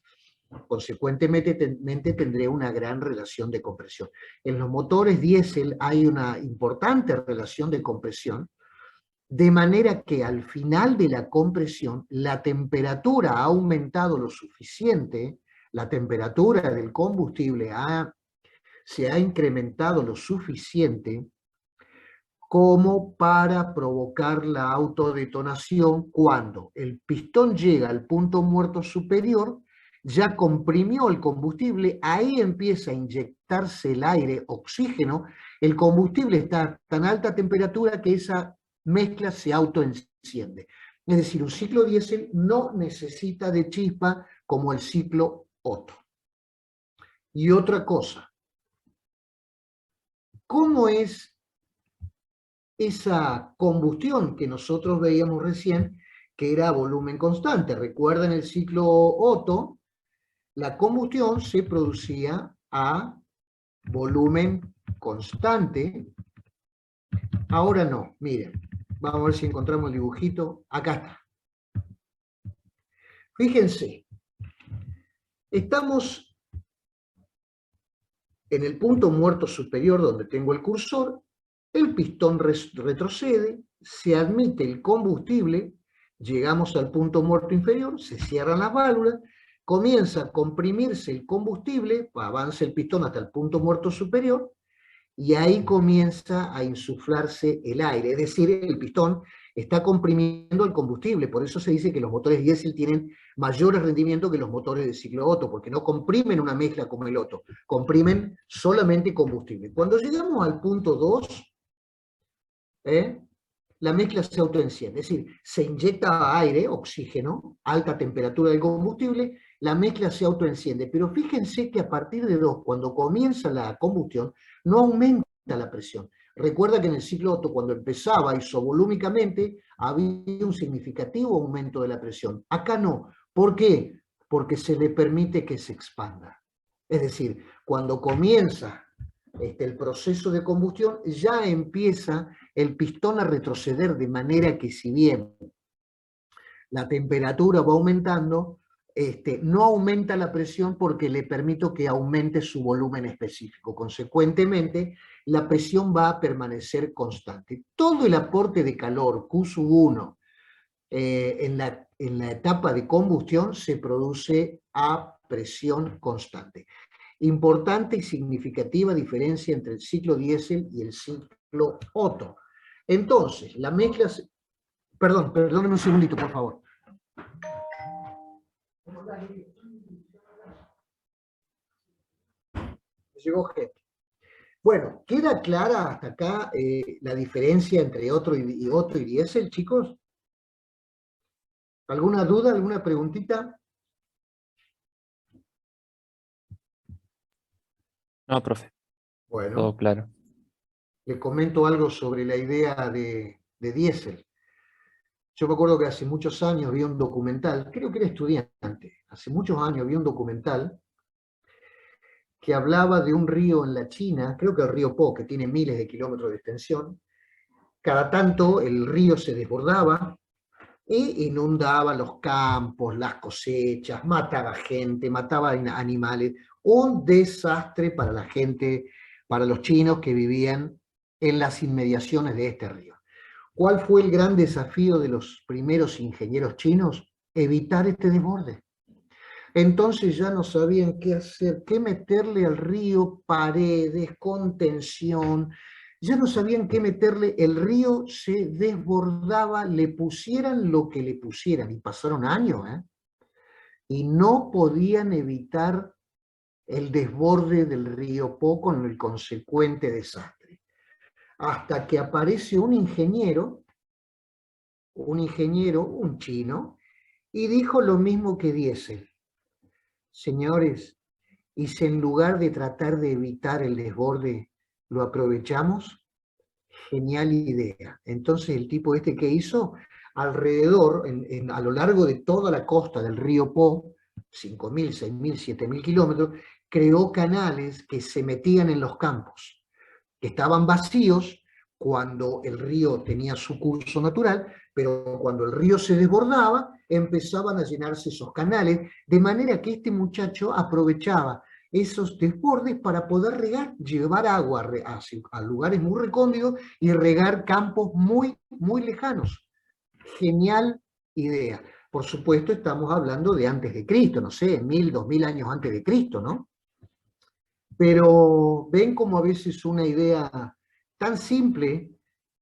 consecuentemente tendré una gran relación de compresión. En los motores diésel hay una importante relación de compresión, de manera que al final de la compresión la temperatura ha aumentado lo suficiente, la temperatura del combustible se ha incrementado lo suficiente como para provocar la autodetonación cuando el pistón llega al punto muerto superior, ya comprimió el combustible, ahí empieza a inyectarse el aire, oxígeno, el combustible está a tan alta temperatura que esa mezcla se autoenciende. Es decir, un ciclo diésel no necesita de chispa como el ciclo Otto. Y otra cosa, ¿cómo es esa combustión que nosotros veíamos recién, que era a volumen constante? Recuerden el ciclo Otto, la combustión se producía a volumen constante. Ahora no, miren, vamos a ver si encontramos el dibujito. Acá está. Fíjense, estamos en el punto muerto superior donde tengo el cursor, el pistón retrocede, se admite el combustible, llegamos al punto muerto inferior, se cierran las válvulas, comienza a comprimirse el combustible, avanza el pistón hasta el punto muerto superior, y ahí comienza a insuflarse el aire, es decir, el pistón está comprimiendo el combustible, por eso se dice que los motores diésel tienen mayores rendimientos que los motores de ciclo Otto, porque no comprimen una mezcla como el Otto, comprimen solamente combustible. Cuando llegamos al punto 2, la mezcla se autoenciende, es decir, se inyecta aire, oxígeno, alta temperatura del combustible, la mezcla se autoenciende, pero fíjense que a partir de 2, cuando comienza la combustión, no aumenta la presión. Recuerda que en el ciclo Otto, cuando empezaba isovolúmicamente, había un significativo aumento de la presión. Acá no. ¿Por qué? Porque se le permite que se expanda. Es decir, cuando comienza el proceso de combustión, ya empieza el pistón a retroceder, de manera que si bien la temperatura va aumentando, no aumenta la presión porque le permito que aumente su volumen específico. Consecuentemente, la presión va a permanecer constante. Todo el aporte de calor Q1 en la etapa de combustión se produce a presión constante. Importante y significativa diferencia entre el ciclo diésel y el ciclo Otto. Entonces, la mezcla... Perdónenme un segundito, por favor. Llegó gente. Bueno, ¿queda clara hasta acá la diferencia entre Otto y diésel, chicos? ¿Alguna duda, alguna preguntita? No, profe, Bueno, todo claro. le comento algo sobre la idea de diésel. Yo me acuerdo que hace muchos años vi un documental, creo que era estudiante, hace muchos años vi un documental que hablaba de un río en la China, creo que el río Po, que tiene miles de kilómetros de extensión. Cada tanto el río se desbordaba e inundaba los campos, las cosechas, mataba gente, mataba animales. Un desastre para la gente, para los chinos que vivían en las inmediaciones de este río. ¿Cuál fue el gran desafío de los primeros ingenieros chinos? Evitar este desborde. Entonces ya no sabían qué hacer, qué meterle al río, paredes, contención, ya no sabían qué meterle, el río se desbordaba, le pusieran lo que le pusieran, y pasaron años, y no podían evitar el desborde del río Po con el consecuente desastre. Hasta que aparece un ingeniero, un chino, y dijo lo mismo que diésel. Señores, y si en lugar de tratar de evitar el desborde, lo aprovechamos, genial idea. Entonces el tipo ¿qué hizo? Alrededor, a lo largo de toda la costa del río Po, 5.000, 6.000, 7.000 kilómetros, creó canales que se metían en los campos, que estaban vacíos cuando el río tenía su curso natural, pero cuando el río se desbordaba, empezaban a llenarse esos canales, de manera que este muchacho aprovechaba esos desbordes para poder regar, llevar agua a lugares muy recónditos y regar campos muy, muy lejanos. Genial idea. Por supuesto, estamos hablando de antes de Cristo, no sé, 1.000, 2.000 años antes de Cristo, ¿no? Pero ven como a veces una idea tan simple,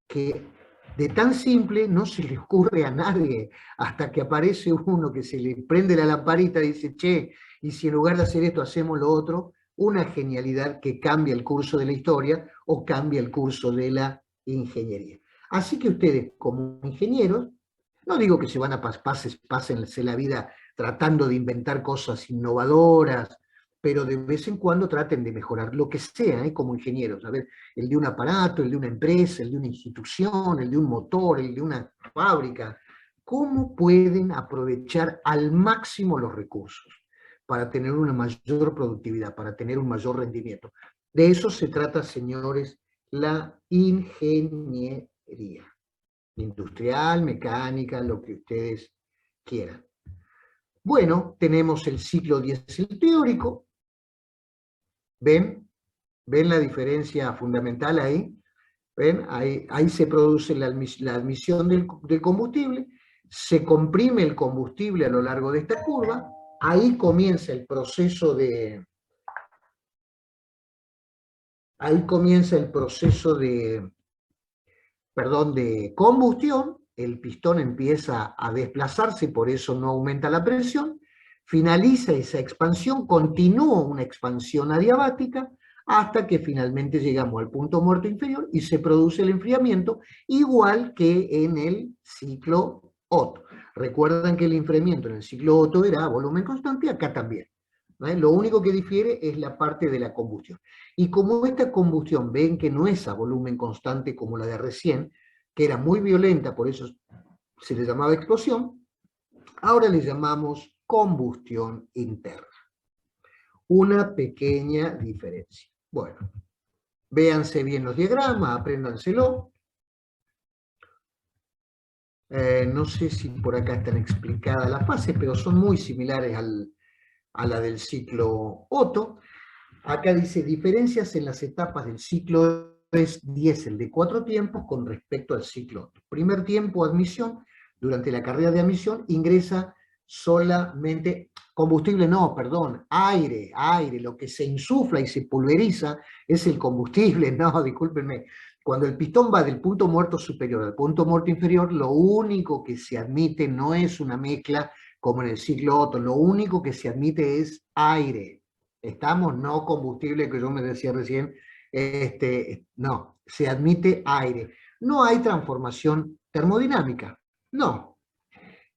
que de tan simple no se le ocurre a nadie, hasta que aparece uno que se le prende la lamparita y dice, che, y si en lugar de hacer esto hacemos lo otro, una genialidad que cambia el curso de la historia o cambia el curso de ingeniería. Así que ustedes, como ingenieros, no digo que se van a pásense la vida tratando de inventar cosas innovadoras, pero de vez en cuando traten de mejorar lo que sea, como ingenieros. A ver, el de un aparato, el de una empresa, el de una institución, el de un motor, el de una fábrica. ¿Cómo pueden aprovechar al máximo los recursos? para tener una mayor productividad, para tener un mayor rendimiento. De eso se trata, señores, la ingeniería. Industrial, mecánica, lo que ustedes quieran. Bueno, tenemos el ciclo diésel teórico. ¿Ven? ¿Ven la diferencia fundamental ahí? ¿Ven? Ahí se produce la admisión del combustible, se comprime el combustible a lo largo de esta curva, ahí comienza el proceso de combustión, el pistón empieza a desplazarse, por eso no aumenta la presión, finaliza esa expansión, continúa una expansión adiabática, hasta que finalmente llegamos al punto muerto inferior y se produce el enfriamiento, igual que en el ciclo Otto. Recuerdan que el enfriamiento en el ciclo Otto era a volumen constante, acá también. Lo único que difiere es la parte de la combustión. Y como esta combustión ven que no es a volumen constante como la de recién, que era muy violenta, por eso se le llamaba explosión, ahora le llamamos combustión interna. Una pequeña diferencia. Bueno, véanse bien los diagramas, apréndanselo. No sé si por acá están explicadas las fases, pero son muy similares a la del ciclo Otto. Acá dice diferencias en las etapas del ciclo diésel de 4 tiempos con respecto al ciclo Otto. Primer tiempo, admisión. Durante la carrera de admisión ingresa solamente combustible, no, perdón, aire, lo que se insufla y se pulveriza es el combustible, no, discúlpenme. Cuando el pistón va del punto muerto superior al punto muerto inferior, lo único que se admite no es una mezcla como en el ciclo Otto, lo único que se admite es aire. Estamos, no combustible, que yo me decía recién, no, se admite aire. No hay transformación termodinámica, no.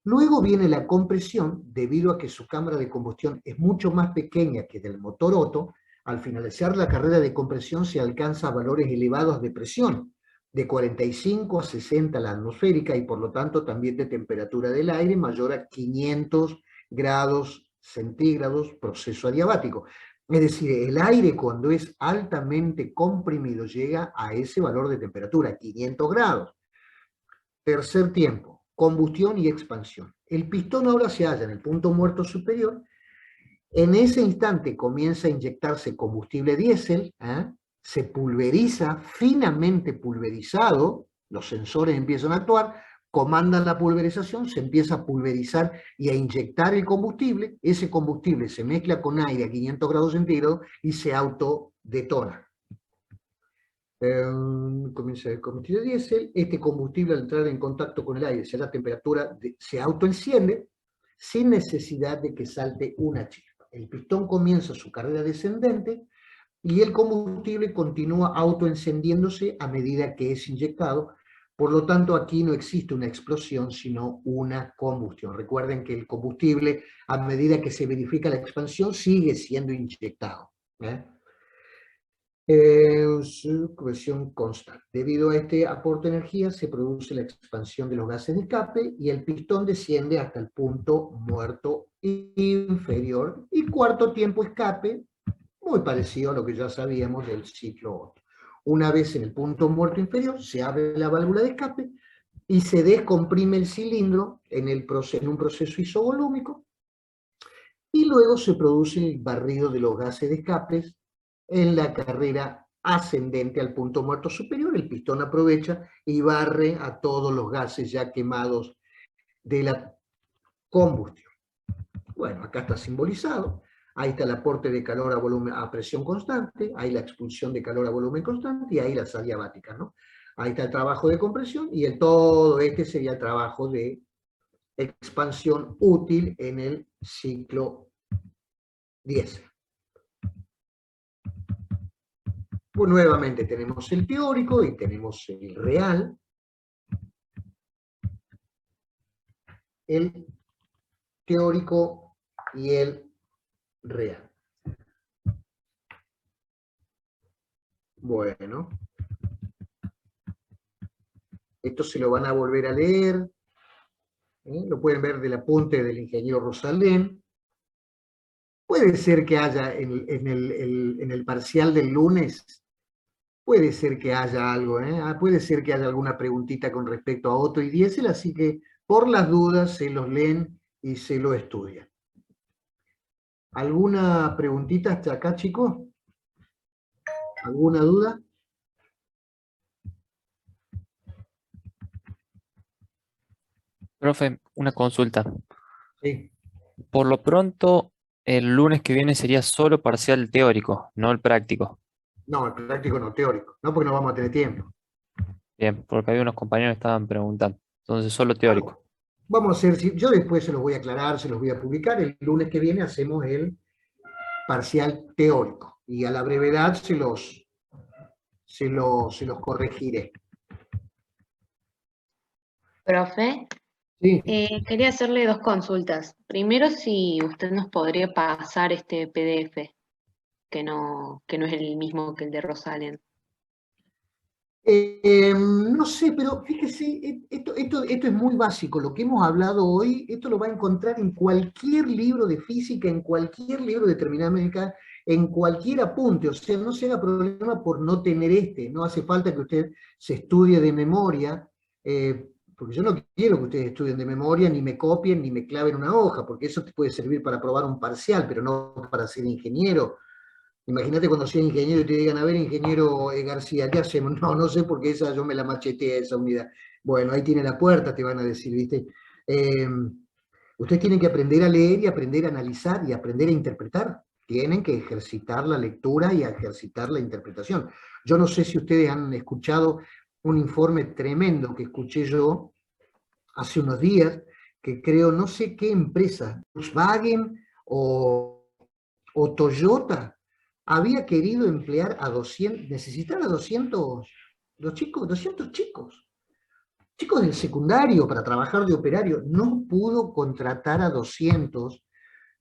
Luego viene la compresión, debido a que su cámara de combustión es mucho más pequeña que del motor Otto. Al finalizar la carrera de compresión se alcanza valores elevados de presión, de 45 a 60 la atmosférica, y por lo tanto también de temperatura del aire mayor a 500 grados centígrados, proceso adiabático. Es decir, el aire cuando es altamente comprimido llega a ese valor de temperatura, 500 grados. Tercer tiempo, combustión y expansión. El pistón ahora se halla en el punto muerto superior. En ese instante comienza a inyectarse combustible diésel, se pulveriza, finamente pulverizado, los sensores empiezan a actuar, comandan la pulverización, se empieza a pulverizar y a inyectar el combustible, ese combustible se mezcla con aire a 500 grados centígrados y se autodetona. Comienza el combustible diésel, este combustible al entrar en contacto con el aire, si a la temperatura se autoenciende sin necesidad de que salte una chispa. El pistón comienza su carrera descendente y el combustible continúa autoencendiéndose a medida que es inyectado. Por lo tanto, aquí no existe una explosión, sino una combustión. Recuerden que el combustible, a medida que se verifica la expansión, sigue siendo inyectado. Su presión constante. Debido a este aporte de energía se produce la expansión de los gases de escape y el pistón desciende hasta el punto muerto inferior. Y cuarto tiempo escape, muy parecido a lo que ya sabíamos del ciclo Otto. Una vez en el punto muerto inferior se abre la válvula de escape y se descomprime el cilindro en un proceso isovolúmico, y luego se produce el barrido de los gases de escapes en la carrera ascendente al punto muerto superior. El pistón aprovecha y barre a todos los gases ya quemados de la combustión. Bueno, acá está simbolizado. Ahí está el aporte de calor a presión constante, ahí la expulsión de calor a volumen constante, y ahí la salida adiabática, ¿no? Ahí está el trabajo de compresión, y todo este sería el trabajo de expansión útil en el ciclo diésel. Pues nuevamente tenemos el teórico y tenemos el real. El teórico y el real. Bueno. Esto se lo van a volver a leer. Lo pueden ver del apunte del ingeniero Rosalén. Puede ser que haya en el parcial del lunes, puede ser que haya algo, ¿eh? Puede ser que haya alguna preguntita con respecto a Otto y Diesel, así que por las dudas se los leen y se lo estudian. ¿Alguna preguntita hasta acá, chicos? ¿Alguna duda? Profe, una consulta. Sí. Por lo pronto, el lunes que viene sería solo parcial teórico, no el práctico. No, el práctico no, teórico. No, porque no vamos a tener tiempo. Bien, porque había unos compañeros que estaban preguntando. Entonces, solo Claro. teórico. Vamos a hacer, yo después se los voy a aclarar, se los voy a publicar. El lunes que viene hacemos el parcial teórico y a la brevedad se los corregiré. Profe, Sí. quería hacerle dos consultas. Primero, si usted nos podría pasar este PDF, que no es el mismo que el de Rosalind. No sé, pero fíjese, esto es muy básico. Lo que hemos hablado hoy, esto lo va a encontrar en cualquier libro de física, en cualquier libro de termodinámica, en cualquier apunte. O sea, no se haga problema por no tener este. No hace falta que usted se estudie de memoria, porque yo no quiero que ustedes estudien de memoria, ni me copien, ni me claven una hoja, porque eso te puede servir para probar un parcial, pero no para ser ingeniero. Imagínate cuando seas ingeniero y te digan, a ver, ingeniero García, ¿qué hacemos? No, no sé porque esa yo me la macheteé esa unidad. Bueno, ahí tiene la puerta, te van a decir, ¿viste? Ustedes tienen que aprender a leer y aprender a analizar y aprender a interpretar. Tienen que ejercitar la lectura y ejercitar la interpretación. Yo no sé si ustedes han escuchado un informe tremendo que escuché yo hace unos días, que creo, no sé qué empresa, Volkswagen o Toyota, había querido emplear a 200, necesitaba 200, 200 chicos del secundario para trabajar de operario. No pudo contratar a 200,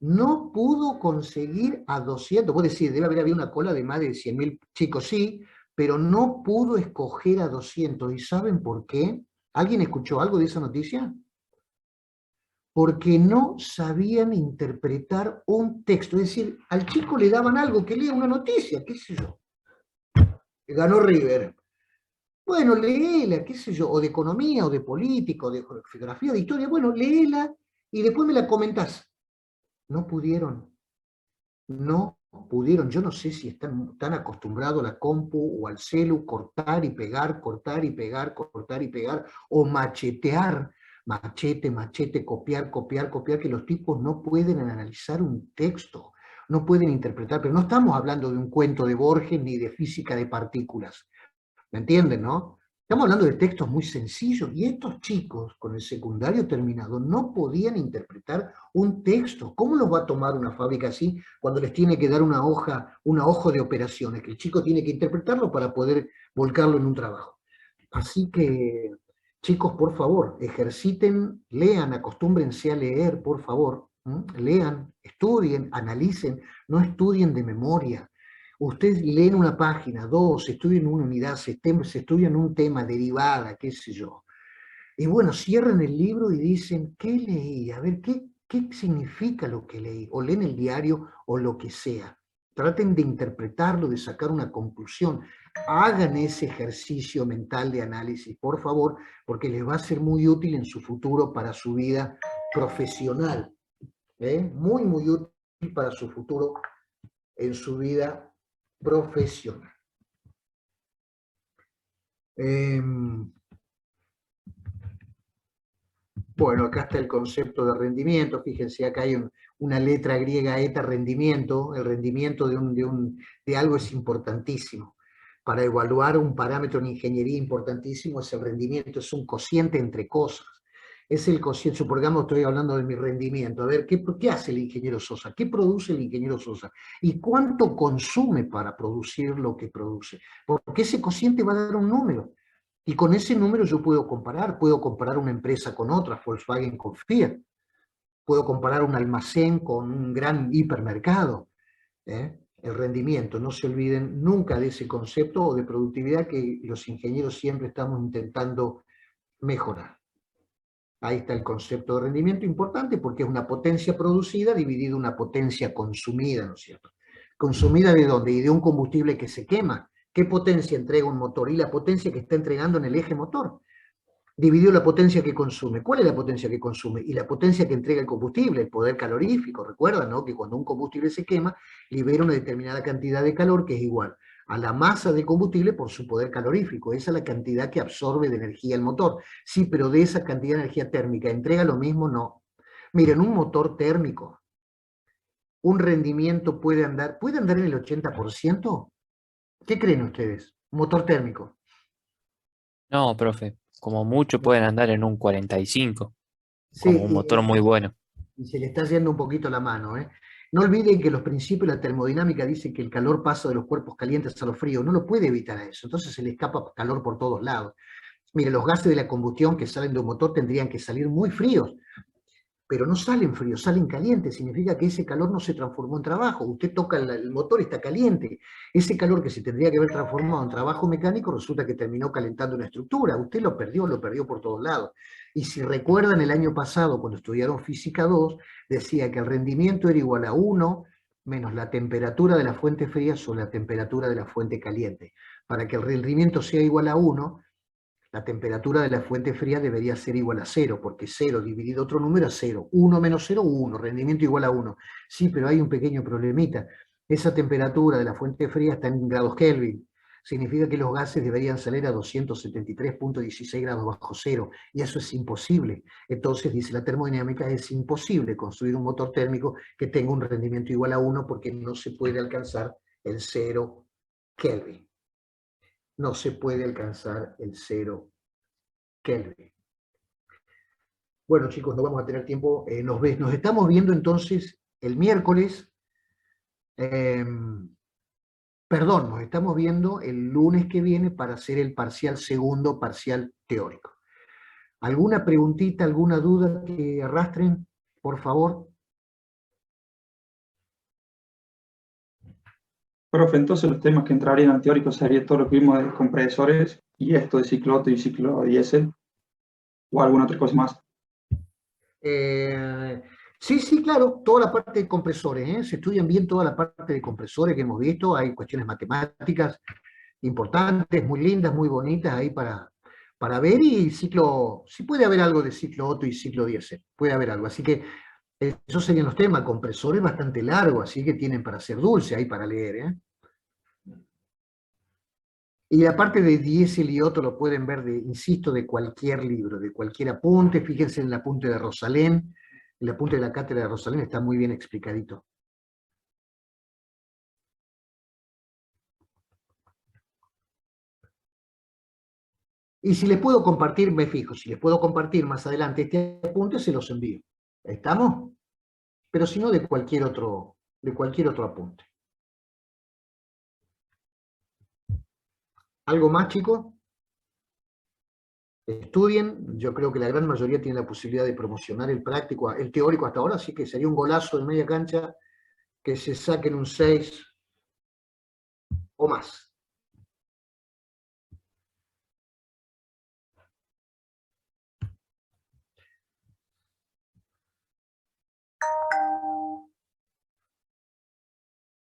no pudo conseguir a 200. Vos decís, debe haber habido una cola de más de 100.000 chicos, sí, pero no pudo escoger a 200. ¿Y saben por qué? ¿Alguien escuchó algo de esa noticia? Porque no sabían interpretar un texto. Es decir, al chico le daban algo, que lea una noticia, qué sé yo. Ganó River. Bueno, léela, qué sé yo, o de economía, o de política, o de geografía, de historia. Bueno, léela y después me la comentás. No pudieron. No pudieron. Yo no sé si están tan acostumbrados a la compu o al celu, cortar y pegar, cortar y pegar, cortar y pegar, o machetear. Machete, machete, copiar, copiar, copiar, que los tipos no pueden analizar un texto, no pueden interpretar, pero no estamos hablando de un cuento de Borges ni de física de partículas, ¿me entienden, no? Estamos hablando de textos muy sencillos, y estos chicos con el secundario terminado no podían interpretar un texto. ¿Cómo los va a tomar una fábrica así cuando les tiene que dar una hoja de operaciones, que el chico tiene que interpretarlo para poder volcarlo en un trabajo? Así que, chicos, por favor, ejerciten, lean, acostúmbrense a leer, por favor. Lean, estudien, analicen, no estudien de memoria. Ustedes leen una página, dos, estudian una unidad, se estudian un tema, derivada, qué sé yo. Y bueno, cierran el libro y dicen, ¿qué leí? A ver, ¿qué significa lo que leí? O leen el diario o lo que sea. Traten de interpretarlo, de sacar una conclusión. Hagan ese ejercicio mental de análisis, por favor, porque les va a ser muy útil en su futuro para su vida profesional. Muy, muy útil para su futuro en su vida profesional. Bueno, acá está el concepto de rendimiento. Fíjense, acá hay una letra griega, eta, rendimiento. El rendimiento de algo es importantísimo. Para evaluar un parámetro en ingeniería importantísimo es el rendimiento, es un cociente entre cosas. Es el cociente, supongamos, estoy hablando de mi rendimiento. A ver, ¿qué hace el ingeniero Sosa? ¿Qué produce el ingeniero Sosa? ¿Y cuánto consume para producir lo que produce? Porque ese cociente va a dar un número. Y con ese número yo puedo comparar una empresa con otra, Volkswagen con Fiat, puedo comparar un almacén con un gran hipermercado. El rendimiento, no se olviden nunca de ese concepto o de productividad que los ingenieros siempre estamos intentando mejorar. Ahí está el concepto de rendimiento importante porque es una potencia producida dividida una potencia consumida, ¿no es cierto? ¿Consumida de dónde? Y de un combustible que se quema. ¿Qué potencia entrega un motor? Y la potencia que está entregando en el eje motor. Dividió la potencia que consume. ¿Cuál es la potencia que consume? Y la potencia que entrega el combustible, el poder calorífico. Recuerdan, ¿no? Que cuando un combustible se quema, libera una determinada cantidad de calor que es igual a la masa de combustible por su poder calorífico. Esa es la cantidad que absorbe de energía el motor. Sí, pero de esa cantidad de energía térmica, ¿entrega lo mismo? No. Miren, un motor térmico, un rendimiento ¿puede andar en el 80%? ¿Qué creen ustedes? Un motor térmico. No, profe, como mucho pueden andar en un 45, Sí, como un motor muy bueno. y se le está yendo un poquito la mano, ¿eh? No olviden que los principios de la termodinámica dicen que el calor pasa de los cuerpos calientes a los fríos, no lo puede evitar a eso, entonces se le escapa calor por todos lados. Mire, los gases de la combustión que salen de un motor tendrían que salir muy fríos, pero no salen fríos, salen calientes, significa que ese calor no se transformó en trabajo, usted toca el motor, está caliente, ese calor que se tendría que haber transformado en trabajo mecánico resulta que terminó calentando una estructura, usted lo perdió por todos lados. Y si recuerdan el año pasado, cuando estudiaron Física 2, decía que el rendimiento era igual a 1 menos la temperatura de la fuente fría sobre la temperatura de la fuente caliente. Para que el rendimiento sea igual a 1, la temperatura de la fuente fría debería ser igual a 0, porque 0 dividido otro número es 0. 1 menos 0, 1, rendimiento igual a 1. Sí, pero hay un pequeño problemita. Esa temperatura de la fuente fría está en grados Kelvin. Significa que los gases deberían salir a 273.16 grados bajo cero, y eso es imposible. Entonces, dice la termodinámica, es imposible construir un motor térmico que tenga un rendimiento igual a 1 porque no se puede alcanzar el 0 Kelvin. No se puede alcanzar el 0 Kelvin. Bueno, chicos, no vamos a tener tiempo. Nos estamos viendo entonces el miércoles. Nos estamos viendo el lunes que viene para hacer el segundo parcial teórico. ¿Alguna preguntita, alguna duda que arrastren, por favor? Profe, entonces los temas que entrarían al teórico sería todo lo que vimos de compresores y esto de ciclo Otto y ciclo diésel, o alguna otra cosa más. Sí, claro, toda la parte de compresores, ¿eh? Se estudian bien toda la parte de compresores que hemos visto, hay cuestiones matemáticas importantes, muy lindas, muy bonitas ahí para ver, y sí puede haber algo de ciclo Otto y ciclo diésel, puede haber algo, así que esos serían los temas. Compresores bastante largo, así que tienen para hacer dulce ahí para leer, ¿eh? Y la parte de diésel y Otto lo pueden ver, insisto, de cualquier libro, de cualquier apunte. Fíjense en el apunte de Rosalén, el apunte de la cátedra de Rosalén está muy bien explicadito. Y si les puedo compartir, me fijo, si les puedo compartir más adelante este apunte, se los envío. ¿Estamos? Pero si no, de cualquier otro apunte. ¿Algo más, chicos? Estudien, yo creo que la gran mayoría tiene la posibilidad de promocionar el práctico, el teórico hasta ahora, así que sería un golazo de media cancha que se saquen un 6 o más.